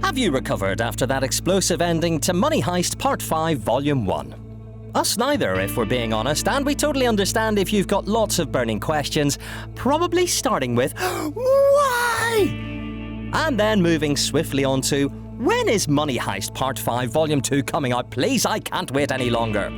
Have you recovered after that explosive ending to Money Heist Part 5 Volume 1? Us neither, if we're being honest, and we totally understand if you've got lots of burning questions, probably starting with, why? And then moving swiftly on to, when is Money Heist Part 5 Volume 2 coming out? Please, I can't wait any longer.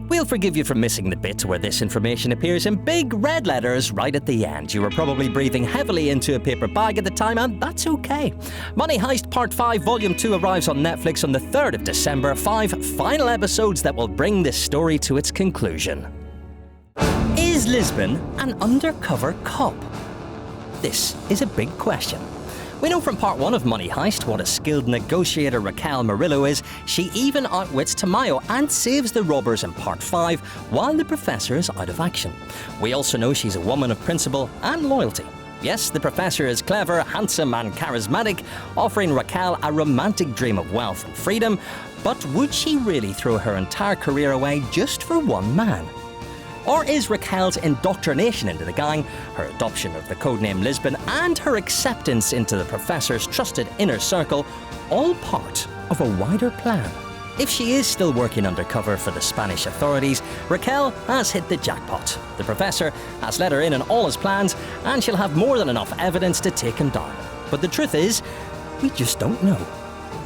We'll forgive you for missing the bit where this information appears in big red letters right at the end. You were probably breathing heavily into a paper bag at the time, and that's okay. Money Heist Part 5 Volume 2 arrives on Netflix on the 3rd of December. 5 final episodes that will bring this story to its conclusion. Is Lisbon an undercover cop? This is a big question. We know from part 1 of Money Heist what a skilled negotiator Raquel Murillo is. She even outwits Tamayo and saves the robbers in part 5 while the professor is out of action. We also know she's a woman of principle and loyalty. Yes, the professor is clever, handsome and charismatic, offering Raquel a romantic dream of wealth and freedom, but would she really throw her entire career away just for one man? Or is Raquel's indoctrination into the gang, her adoption of the codename Lisbon, and her acceptance into the professor's trusted inner circle all part of a wider plan? If she is still working undercover for the Spanish authorities, Raquel has hit the jackpot. The professor has let her in on all his plans, and she'll have more than enough evidence to take him down. But the truth is, we just don't know.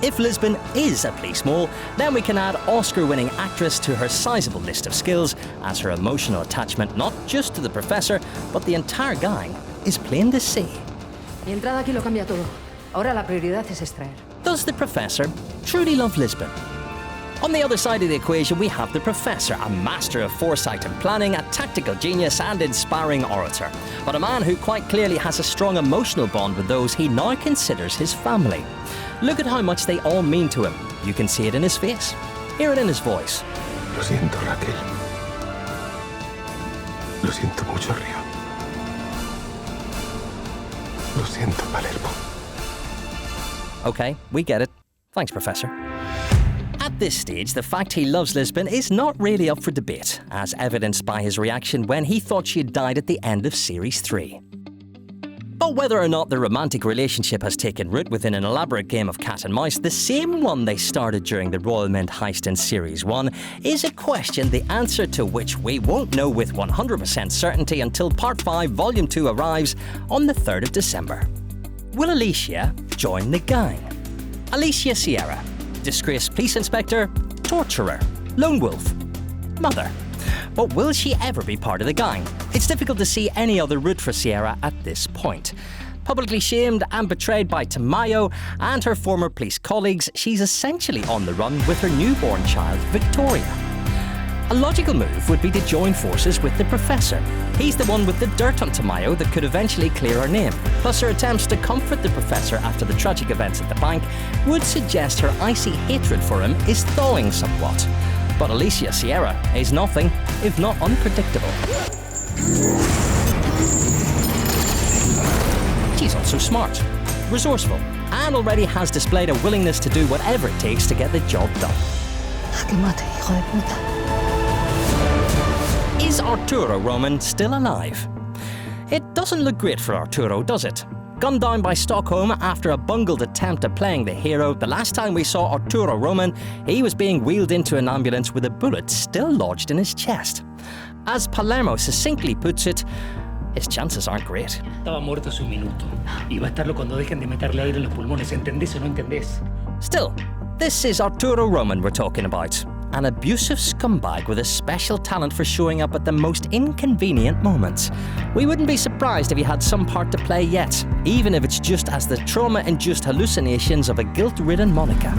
If Lisbon is a police mole, then we can add Oscar-winning actress to her sizable list of skills, as her emotional attachment not just to the professor, but the entire gang, is plain to see. Mi entrada aquí lo cambia todo. Ahora la prioridad es extraer. Does the professor truly love Lisbon? On the other side of the equation, we have the professor, a master of foresight and planning, a tactical genius and inspiring orator, but a man who quite clearly has a strong emotional bond with those he now considers his family. Look at how much they all mean to him. You can see it in his face, hear it in his voice. Lo siento, Raquel. Lo siento mucho, Río. Lo siento, Palermo. Okay, we get it. Thanks, Professor. At this stage, the fact he loves Lisbon is not really up for debate, as evidenced by his reaction when he thought she had died at the end of Series 3. But whether or not the romantic relationship has taken root within an elaborate game of cat and mouse, the same one they started during the Royal Mint heist in Series 1, is a question the answer to which we won't know with 100% certainty until Part 5 Volume 2 arrives on the 3rd of December. Will Alicia join the gang? Alicia Sierra, disgraced police inspector, torturer, lone wolf, mother. But will she ever be part of the gang? It's difficult to see any other route for Sierra at this point. Publicly shamed and betrayed by Tamayo and her former police colleagues, she's essentially on the run with her newborn child, Victoria. A logical move would be to join forces with the professor. He's the one with the dirt on Tamayo that could eventually clear her name. Plus, her attempts to comfort the professor after the tragic events at the bank would suggest her icy hatred for him is thawing somewhat. But Alicia Sierra is nothing if not unpredictable. She's also smart, resourceful, and already has displayed a willingness to do whatever it takes to get the job done. Is Arturo Roman still alive? It doesn't look great for Arturo, does it? Gunned down by Stockholm after a bungled attempt at playing the hero, the last time we saw Arturo Roman, he was being wheeled into an ambulance with a bullet still lodged in his chest. As Palermo succinctly puts it, his chances aren't great. Estaba muerto hace un minuto. Y va a estarlo cuando dejen de meterle aire en los pulmones. ¿Entendés o no entendés? Still, this is Arturo Roman we're talking about. An abusive scumbag with a special talent for showing up at the most inconvenient moments. We wouldn't be surprised if he had some part to play yet, even if it's just as the trauma-induced hallucinations of a guilt-ridden Monica.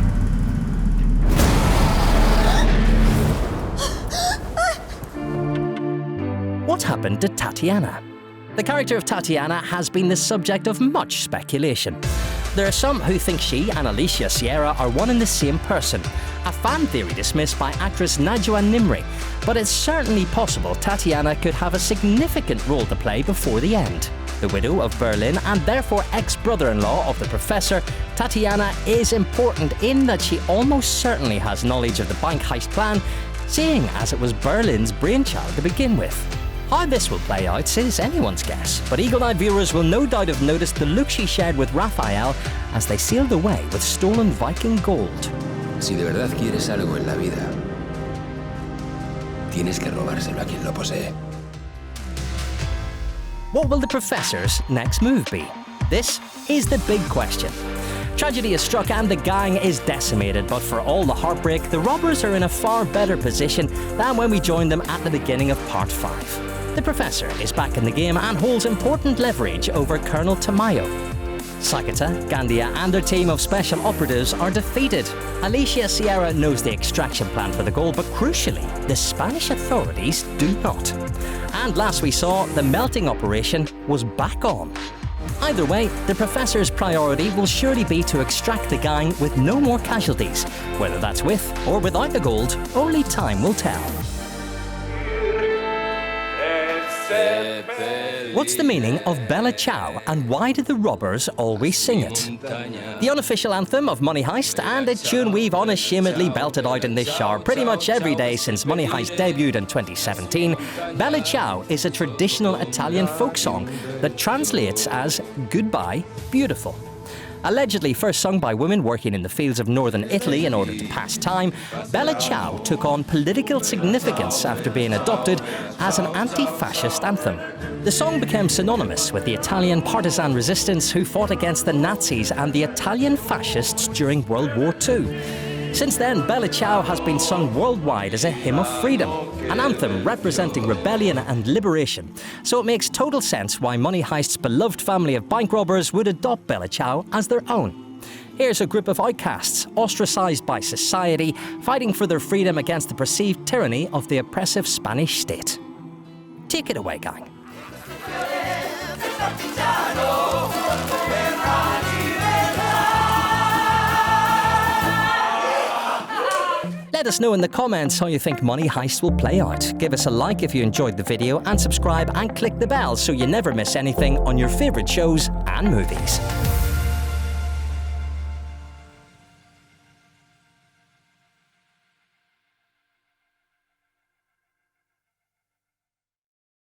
What happened to Tatiana? The character of Tatiana has been the subject of much speculation. There are some who think she and Alicia Sierra are one and the same person, a fan theory dismissed by actress Najwa Nimri, but it's certainly possible Tatiana could have a significant role to play before the end. The widow of Berlin and therefore ex-brother-in-law of the professor, Tatiana is important in that she almost certainly has knowledge of the bank heist plan, seeing as it was Berlin's brainchild to begin with. How this will play out is anyone's guess, but eagle-eyed viewers will no doubt have noticed the look she shared with Raphael as they sailed away with stolen Viking gold. Si de verdad quieres algo en la vida, tienes que robárselo a quien lo posee. What will the Professor's next move be? This is the big question. Tragedy has struck and the gang is decimated, but for all the heartbreak, the robbers are in a far better position than when we joined them at the beginning of Part 5. The Professor is back in the game and holds important leverage over Colonel Tamayo. Sakata, Gandia and their team of special operatives are defeated. Alicia Sierra knows the extraction plan for the gold, but crucially, the Spanish authorities do not. And last we saw, the melting operation was back on. Either way, the Professor's priority will surely be to extract the gang with no more casualties. Whether that's with or without the gold, only time will tell. What's the meaning of Bella Ciao and why do the robbers always sing it? The unofficial anthem of Money Heist and a tune we've unashamedly belted out in this shower pretty much every day since Money Heist debuted in 2017, Bella Ciao is a traditional Italian folk song that translates as Goodbye, Beautiful. Allegedly first sung by women working in the fields of northern Italy in order to pass time, Bella Ciao took on political significance after being adopted as an anti-fascist anthem. The song became synonymous with the Italian partisan resistance who fought against the Nazis and the Italian fascists during World War II. Since then, Bella Ciao has been sung worldwide as a hymn of freedom, an anthem representing rebellion and liberation. So it makes total sense why Money Heist's beloved family of bank robbers would adopt Bella Ciao as their own. Here's a group of outcasts, ostracized by society, fighting for their freedom against the perceived tyranny of the oppressive Spanish state. Take it away, gang. Let us know in the comments how you think Money Heist will play out. Give us a like if you enjoyed the video and subscribe and click the bell so you never miss anything on your favourite shows and movies.